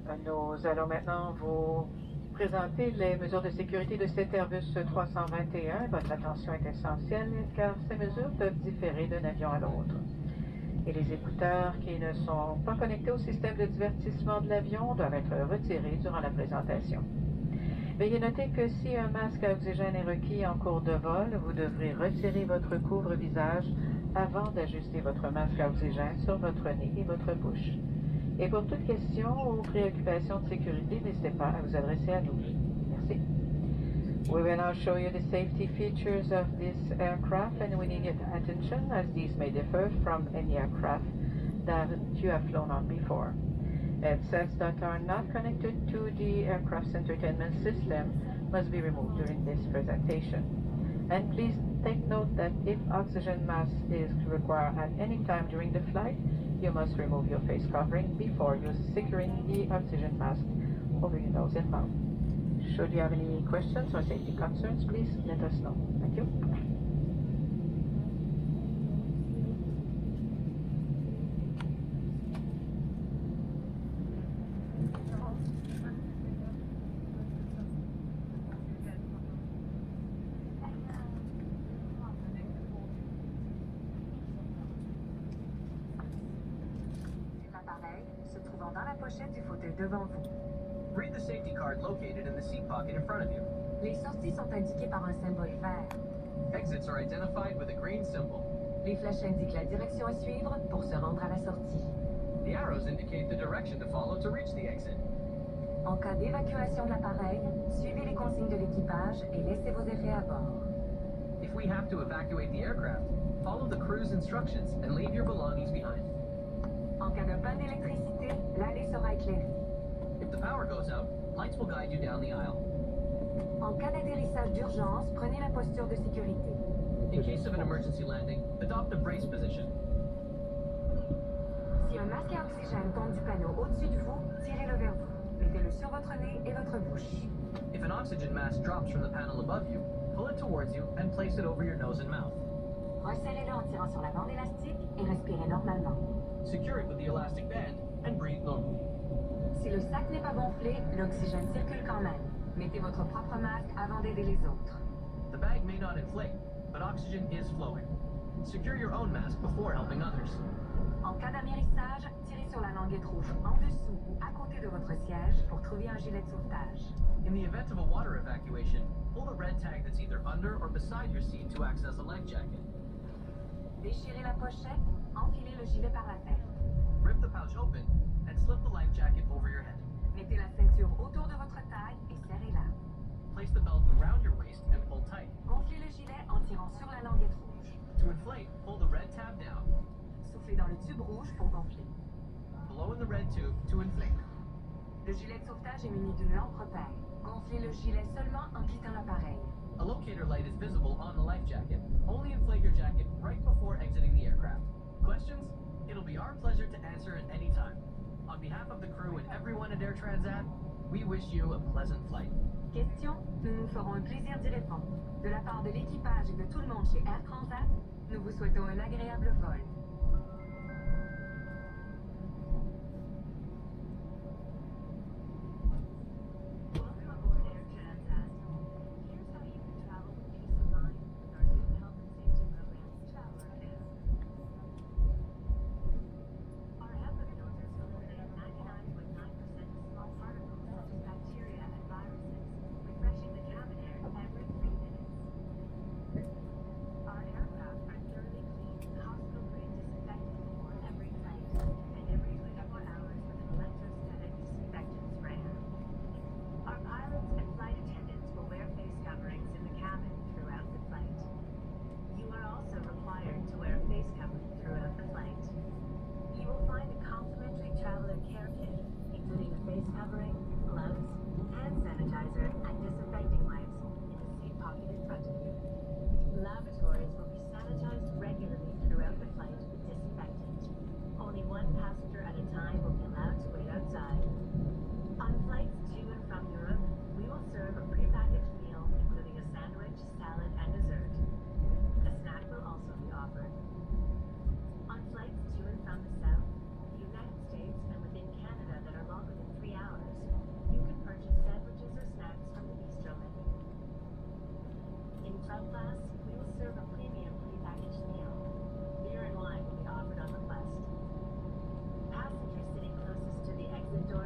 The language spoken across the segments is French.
Nous allons maintenant vous présenter les mesures de sécurité de cet Airbus 321. Votre attention est essentielle car ces mesures peuvent différer d'un avion à l'autre. Et les écouteurs qui ne sont pas connectés au système de divertissement de l'avion doivent être retirés durant la présentation. Veuillez noter que si un masque à oxygène est requis en cours de vol, vous devrez retirer votre couvre-visage avant d'ajuster votre masque à oxygène sur votre nez et votre bouche. Et pour toute question ou préoccupation de sécurité, n'hésitez pas à vous adresser à nous. Merci. We will now show you the safety features of this aircraft, and we need your attention as these may differ from any aircraft that you have flown on before. Headsets that are not connected to the aircraft's entertainment system must be removed during this presentation. And please take note that if oxygen mask is required at any time during the flight, you must remove your face covering before you securing the oxygen mask over your nose and mouth. Should you have any questions or safety concerns, please let us know. Thank you. Se trouvant dans la pochette du fauteuil devant vous. Read the safety card located in the seat pocket in front of you. Les sorties sont indiquées par un symbole vert. Exits are identified with a green symbol. Les flèches indiquent la direction à suivre pour se rendre à la sortie. The arrows indicate the direction to follow to reach the exit. En cas d'évacuation de l'appareil, suivez les consignes de l'équipage et laissez vos effets à bord. If we have to evacuate the aircraft, follow the crew's instructions and leave your belongings behind. En cas de panne d'électricité, l'allée sera éclairée. If the power goes out, lights will guide you down the aisle. En cas d'atterrissage d'urgence, prenez la posture de sécurité. In case of an emergency landing, adopt a brace position. Si un masque à oxygène tombe du panneau au-dessus de vous, tirez-le vers vous. Mettez-le sur votre nez et votre bouche. If an oxygen mask drops from the panel above you, pull it towards you and place it over your nose and mouth. Resserrez-le en tirant sur la bande élastique et respirez normalement. Secure it with the elastic band and breathe normally. Si le sac n'est pas gonflé, l'oxygène circule quand même. Mettez votre propre masque avant d'aider les autres. The bag may not inflate, but oxygen is flowing. Secure your own mask before helping others. En cas d'amérissage, tirez sur la languette rouge en dessous ou à côté de votre siège pour trouver un gilet de sauvetage. In the event of a water evacuation, pull the red tag that's either under or beside your seat to access a life jacket. Déchirez la pochette, enfilez le gilet par la tête. Rip the pouch open and slip the life jacket over your head. Mettez la ceinture autour de votre taille et serrez-la. Place the belt around your waist and pull tight. Gonflez le gilet en tirant sur la languette rouge. To inflate, pull the red tab down. Soufflez dans le tube rouge pour gonfler. Blow in the red tube to inflate. Le gilet de sauvetage est muni d'une lampe repère. Gonflez le gilet seulement en quittant l'appareil. A locator light is visible on the life jacket. Only inflate your jacket right before exiting the aircraft. Questions? It'll be our pleasure to answer at any time. On behalf of the crew and everyone at Air Transat, we wish you a pleasant flight. Question? Nous nous ferons un plaisir d'y répondre. De la part de l'équipage et de tout le monde chez Air Transat, nous vous souhaitons un agréable vol.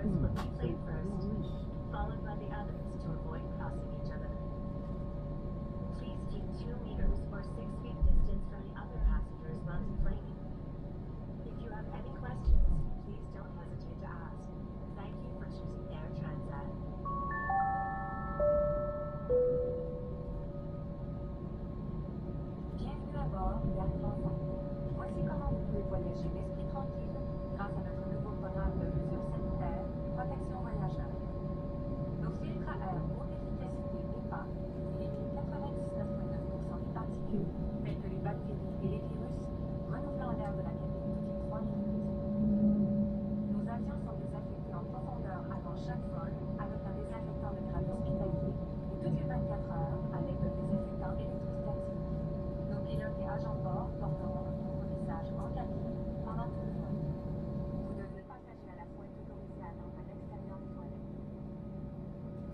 cars from each lane first, followed by the others to avoid crossing each other. Please keep 2 meters or 6 feet distance from the other passengers while deplaning. If you have any questions, please don't hesitate to ask. Thank you for choosing Air Transat. Bienvenue à bord d'Air Transat. Voici comment vous pouvez voyager l'esprit tranquille grâce à notre nouveau programme de mesures sanitaires, protection voyageurs. Nos filtres à air haute efficacité EPA éliminent 99,9% des particules, telles que les bactéries et les virus, renouvelant l'air de la cabine toutes les 3 minutes. Nos avions sont désinfectés en profondeur avant chaque vol avec un désinfectant de grade hospitalier et toutes les 24 heures avec un désinfectant électrostatique. Nos pilotes et agents de bord porteront un couvre-visage en cabine pendant tout le vol. Vous devez partager à la fois être autorisé à attendre à l'extérieur des toilettes.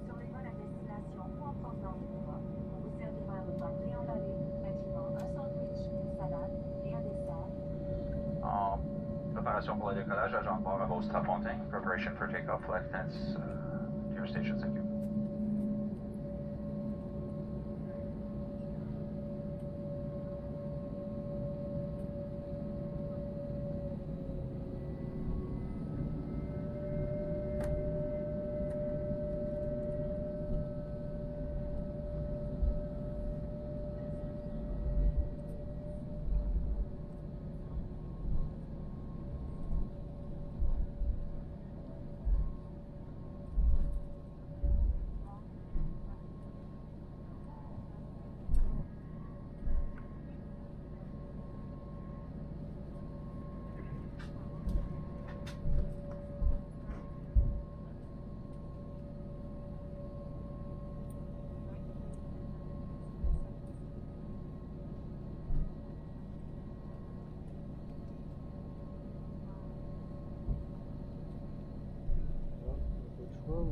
Sur les vols à destination ou en provenance d'Europe, on vous servira un repas préemballé, incluant un sandwich, une salade et un dessert. En préparation pour le décollage, agent de bord à Rose Trafontaine. Preparation for takeoff, lieutenants, to your station, thank you.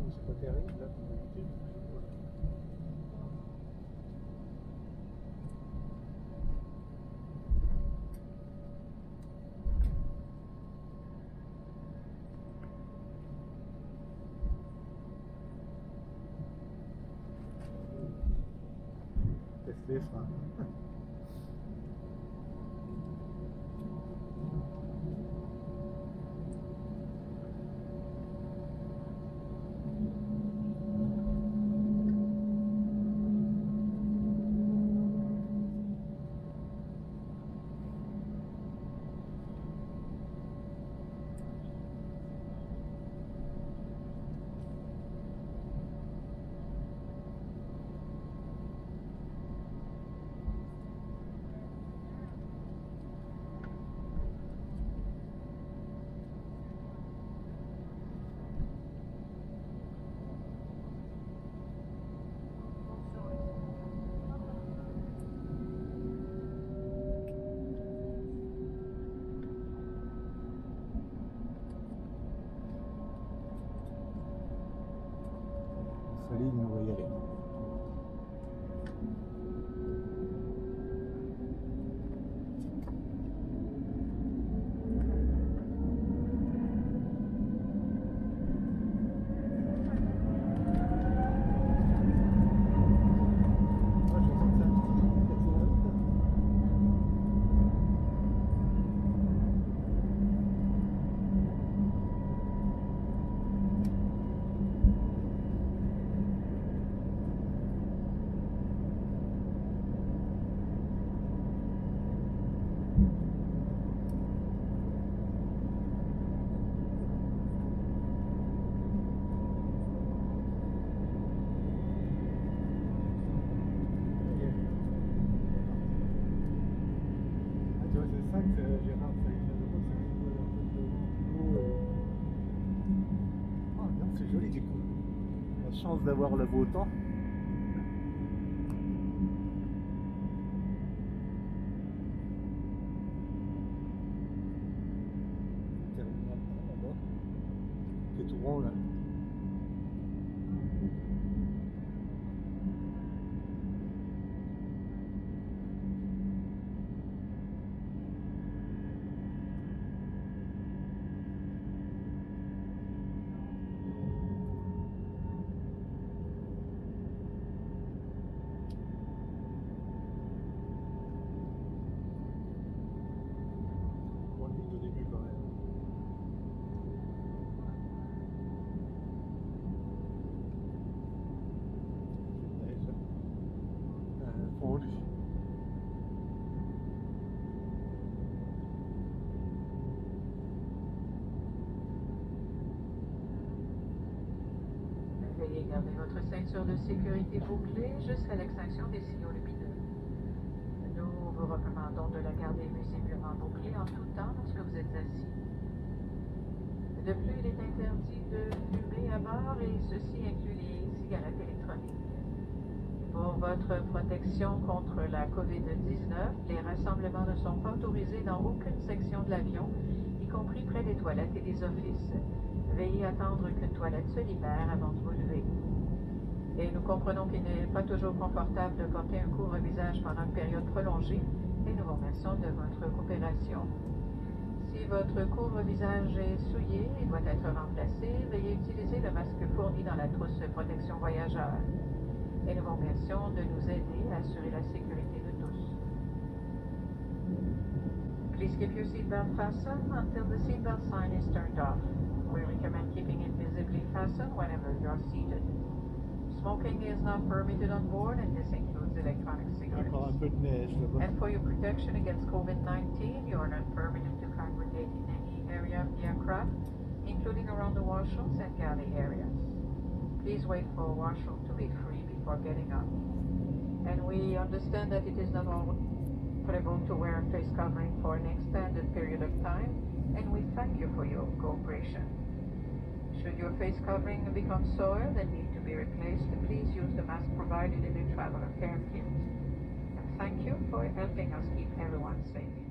C'est pas terrible là comme d'habitude. Teste les freins. Solide, mais on va y aller. Gérard, ça y est, ah non, c'est joli du coup. La chance d'avoir le beau temps. Terminal là-bas. C'est tout rond là. Gardez votre ceinture de sécurité bouclée jusqu'à l'extinction des signaux lumineux. Nous vous recommandons de la garder visiblement bouclée en tout temps lorsque vous êtes assis. De plus, il est interdit de fumer à bord et ceci inclut les cigarettes électroniques. Pour votre protection contre la COVID-19, les rassemblements ne sont pas autorisés dans aucune section de l'avion, y compris près des toilettes et des offices. Veuillez attendre qu'une toilette se libère avant de vous lever. Et nous comprenons qu'il n'est pas toujours confortable de porter un couvre-visage pendant une période prolongée et nous vous remercions de votre coopération. Si votre couvre-visage est souillé et doit être remplacé, veuillez utiliser le masque fourni dans la trousse protection voyageur. Et nous vous remercions de nous aider à assurer la sécurité de tous. Please keep your seatbelt fastened until the seatbelt sign is turned off. We recommend keeping it visibly fastened whenever you are seated. Smoking is not permitted on board, and this includes electronic cigarettes. Encore un peu de neige là-bas. And for your protection against COVID-19, you are not permitted to congregate in any area of the aircraft, including around the washrooms and galley areas. Please wait for a washroom to be free before getting up. And we understand that it is not allowable to wear a face covering for an extended period of time, and we thank you for your cooperation. Should your face covering become soiled and need to be replaced, please use the mask provided in the traveler care kit. And thank you for helping us keep everyone safe.